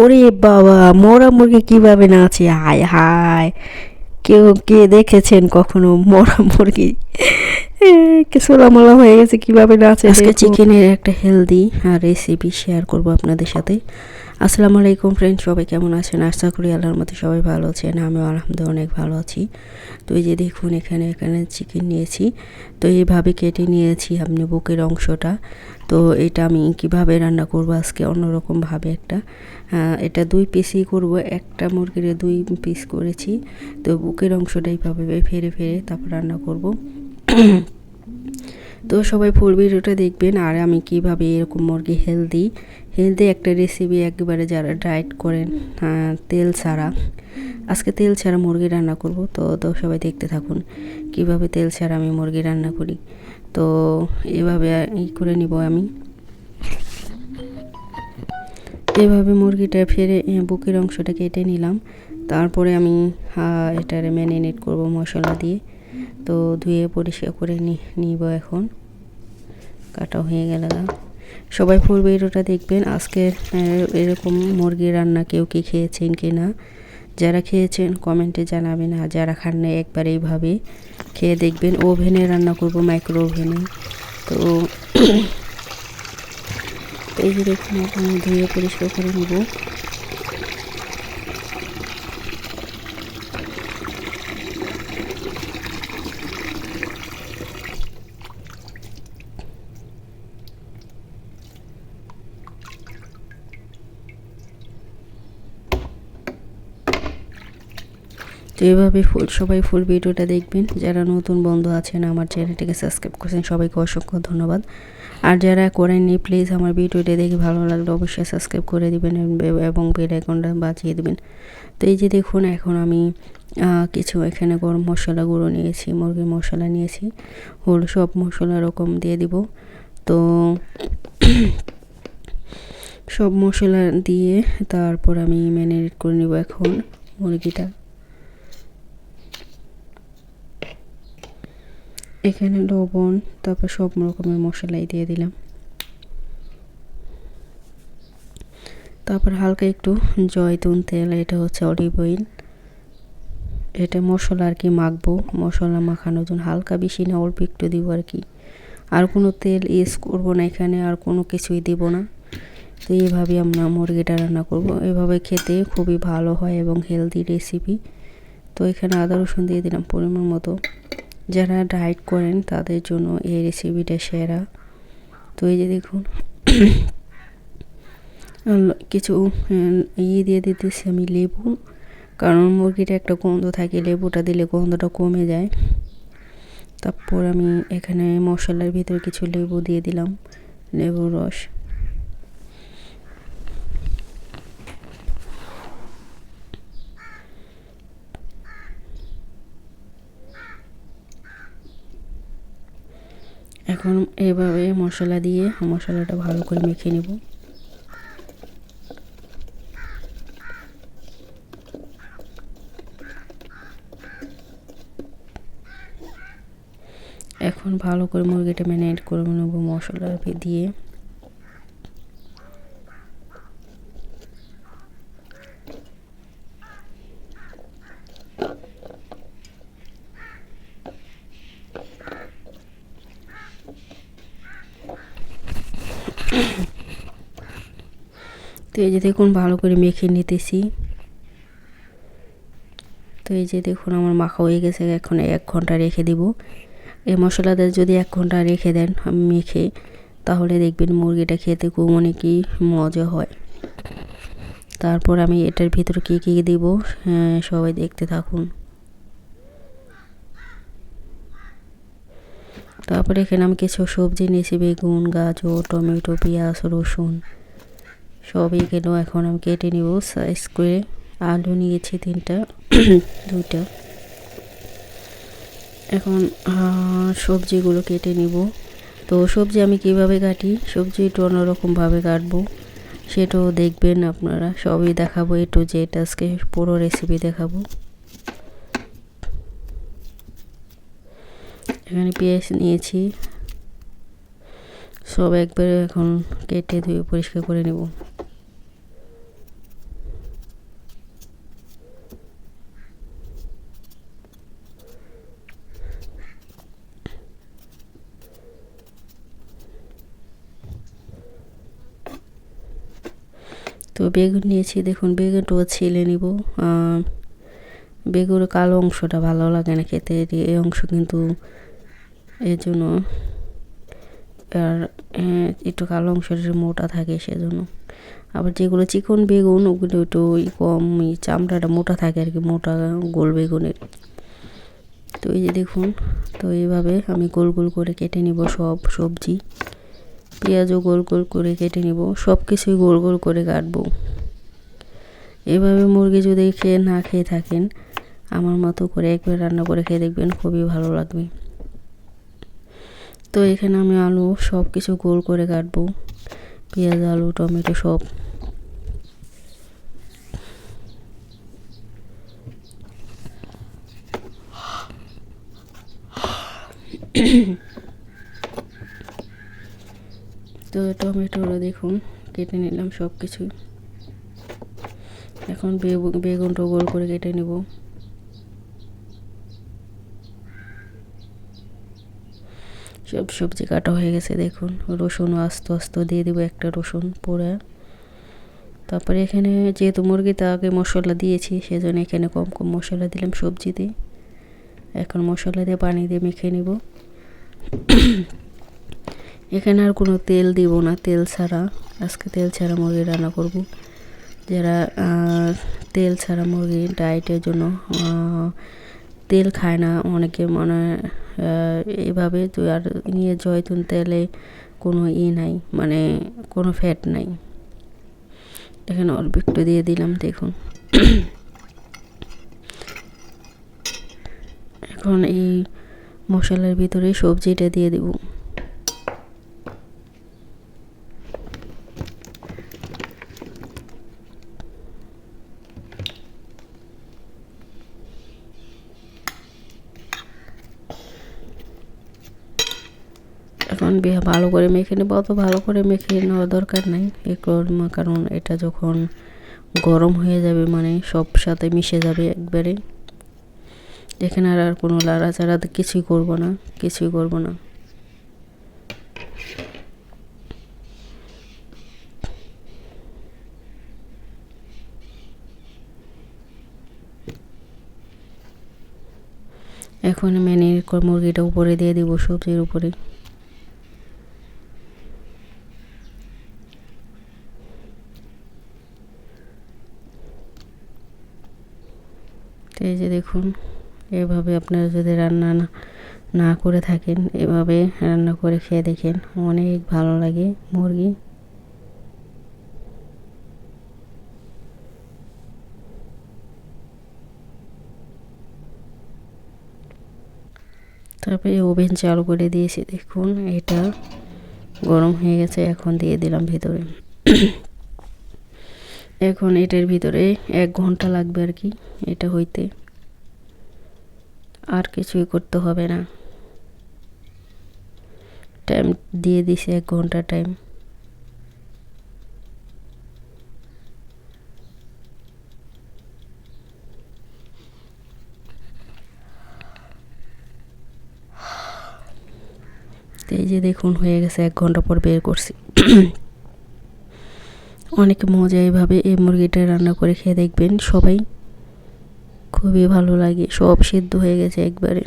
ওরে বাবা, মরা মুরগি কিভাবে নাচে! হায় হায়! কেউ কে দেখেছেন কখনো মরা মুরগি? সোলামোলা হয়ে গেছে, কিভাবে নাচে! আজকে চিকেনের একটা হেলদি রেসিপি শেয়ার করব আপনাদের সাথে। আসসালামু আলাইকুম ফ্রেন্ড, সবাই কেমন আছেন? আশা করি আল্লাহর মধ্যে সবাই ভালো আছেন। আমিও আলহামদুলিল্লাহ অনেক ভালো আছি। তো এই যে দেখুন, এখানে চিকেন নিয়েছি। তো এইভাবে কেটে নিয়েছি আপনি বুকের অংশটা। তো এটা আমি কিভাবে রান্না করব আজকে অন্যরকমভাবে একটা, এটা 2 পিসই করব। একটা মুরগির 2 পিস করেছি। তো বুকের অংশটা এইভাবে ফেরে তারপর রান্না করব। তো সবাই ফুল ভিডিওটা দেখবেন। আর আমি কিভাবে এরকম মুরগি হেলদি একটা রেসিপি, একেবারে যারা ডায়েট করেন তেল ছাড়া, আজকে তেল ছাড়া মুরগি রান্না করব। তো সবাই দেখতে থাকুন কিভাবে তেল ছাড়া আমি মুরগি রান্না করি। তো এভাবে করে নিব আমি। এভাবে মুরগিটা ফেরে বুকের অংশটা কেটে নিলাম। তারপরে আমি এটারে ম্যারিনেট করব মশলা দিয়ে। তো ধুয়ে পরিষ্কার করে নিব এখন। কাটা হয়ে গেল। সবাই ফুল ভিডিওটা দেখবেন। আজকের এরকম মুরগি রান্না কেউ কি খেয়েছেন কি না? যারা খেয়েছেন কমেন্টে জানাবেন, আর যারা খান না একবার এইভাবে খেয়ে দেখবেন। ওভেনে রান্না করব, মাইক্রো ওভেনে। তো এই যে দেখুন, এখন ধুয়ে পরিষ্কার করে নেব। তো এভাবে সবাই ফুল ভিডিওটা দেখবেন। যারা নতুন বন্ধু আছেন আমার চ্যানেলটিকে সাবস্ক্রাইব করছেন, সবাইকে অসংখ্য ধন্যবাদ। আর যারা করেননি প্লিজ আমার ভিডিওটা দেখে ভালো লাগলে অবশ্যই সাবস্ক্রাইব করে দিবেন এবং বেল আইকনটা বাজিয়ে দিবেন। তো এই যে দেখুন, এখন আমি কিছু এখানে গরম মশলা গুঁড়ো নিয়েছি, মুরগির মশলা নিয়েছি, সব মশলা রকম দিয়ে দিব। তো সব মশলা দিয়ে তারপর আমি ম্যারিনেট করে নেব এখন মুরগিটা। এখানে লবণ, তারপর সব রকমের মশলাই দিয়ে দিলাম। তারপর হালকা একটু জয়তুন তেল, এটা হচ্ছে অলিভ অয়েল, এটা মশলা আর কি মাখবো। মশলা মাখানোর জন্য হালকা, বেশি না, অল্প একটু দিব আর কি। আর কোনো তেল ইউজ করবো না এখানে, আর কোনো কিছুই দিব না। তো এইভাবে আমরা মুরগিটা রান্না করব। এভাবে খেতে খুবই ভালো হয় এবং হেলদি রেসিপি। তো এখানে আদা রসুন দিয়ে দিলাম পরিমাণ মতো। যারা ডায়েট করেন তাদের জন্য এই রেসিপিটা সেরা। তো এই যে দেখুন, কিছু দিয়ে দিতেছি আমি লেবু, কারণ মুরগিটা একটা গন্ধ থাকে, লেবুটা দিলে গন্ধটা কমে যায়। তারপর আমি এখানে মশলার ভিতরে কিছু লেবু দিয়ে দিলাম, লেবুর রস। এখন এভাবে মশলা দিয়ে মশলাটা ভালো করে মেখে নেব। এখন ভালো করে মুরগিটা ম্যারিনেট করে নেব মশলা দিয়ে। তো এই যে দেখুন, ভালো করে মেখে নিতেছি। তো এই যে দেখুন, আমার মাখা হয়ে গেছে। এখন 1 ঘন্টা রেখে দিব। এই মশলাটা যদি 1 ঘন্টা রেখে দেন মেখে, তাহলে দেখবেন মুরগিটা খেতে খুব অনেকই মজা হয়। তারপর আমি এটার ভিতরে কী কী দিব সবাই দেখতে থাকুন। তারপরে এখানে আমি কিছু সবজি নিয়েছি, বেগুন, গাজর, টমেটো, পেঁয়াজ, রসুন সব এগুলো এখন আমি কেটে নিব সাইজ করে। আলু নিয়েছি 3টা, 2টা। এখন সবজিগুলো কেটে নিব। তো সবজি আমি কিভাবে কাটি, সবজি একটু অন্যরকমভাবে কাটবো, সেটাও দেখবেন আপনারা। সবই দেখাবো, একটু যেটা আজকে পুরো রেসিপি দেখাবো। এখানে পেঁয়াজ নিয়েছি, সব একবারে এখন কেটে ধুয়ে পরিষ্কার করে নেব। তো বেগুন নিয়েছি, দেখুন বেগুনটাও ছিলে নিব। বেগুনের কালো অংশটা ভালো লাগে না খেতে, এই অংশ কিন্তু এর জন্য, আর একটু কালো অংশটা মোটা থাকে সেজন্য। আবার যেগুলো চিকন বেগুন ওগুলো একটু কম চামড়াটা মোটা থাকে আর কি, মোটা গোল বেগুনের। তো এই যে দেখুন, তো এইভাবে আমি গোল গোল করে কেটে নিব সব সবজি। পেঁয়াজও গোল গোল করে কেটে নিব, সব কিছুই গোল গোল করে কাটবো। এভাবে মুরগি যদি না খেয়ে থাকেন, আমার মতো করে একবার রান্না করে খেয়ে দেখবেন, খুবই ভালো লাগবে। তো এখানে আমি আলু সব কিছু গোল করে কাটবো, পেঁয়াজ আলু টমেটো সব। তো টমেটোটা দেখুন কেটে নিলাম সব কিছু। এখন বেগুনটা গোল করে কেটে নেব। সব সবজি কাটা হয়ে গেছে, দেখুন রসুনও আস্তে আস্তে দিয়ে দেবো, একটা রসুন পুরো। তারপরে এখানে যেহেতু মুরগিতে আগে মশলা দিয়েছি সেজন্য এখানে কম কম মশলা দিলাম সবজিতে। এখন মশলা দিয়ে পানি দিয়ে মেখে নেব। এখানে আর কোনো তেল দিব না, তেল ছাড়া আজকে তেল ছাড়া মুরগি রান্না করব। যারা তেল ছাড়া মুরগি ডায়েটের জন্য তেল খায় না অনেকে, মনে এভাবে তো আর নিয়ে জয়তুন তেলে কোনো নাই, মানে কোনো ফ্যাট নাই। এখানে অল্প একটু দিয়ে দিলাম, দেখুন। এখন এই মশলার ভিতরে সবজিটা দিয়ে দেব। এখন ভালো করে মেখে নেব, অত ভালো করে মেখে নেওয়ার দরকার নাই, কারণ এটা যখন গরম হয়ে যাবে মানে সব সাথে মিশে যাবে একবারে। এখানে আর কোনো লাড়াচাড়া কিছুই করব না, কিছুই করব না। এখন মেনে মুরগিটা উপরে দিয়ে দিব সবজির উপরে। এই যে দেখুন, এভাবে আপনারা যদি রান্না না করে থাকেন, এভাবে রান্না করে খেয়ে দেখেন, অনেক ভালো লাগে মুরগি। তারপরে ওভেন চালু করে দিয়েছি, দেখুন এটা গরম হয়ে গেছে। এখন দিয়ে দিলাম ভিতরে। এখন এটার ভিতরে 1 ঘন্টা লাগবে আর কি এটা হইতে, আর কিছুই করতে হবে না। টাইম দিয়ে দিছি 1 ঘন্টা টাইম। এই যে দেখুন হয়ে গেছে, 1 ঘন্টা পর বের করছি। অনেক মজা এইভাবে এই মুরগিটা রান্না করে খেয়ে দেখবেন সবাই, খুবই ভালো লাগে। সব সিদ্ধ হয়ে গেছে একবারে।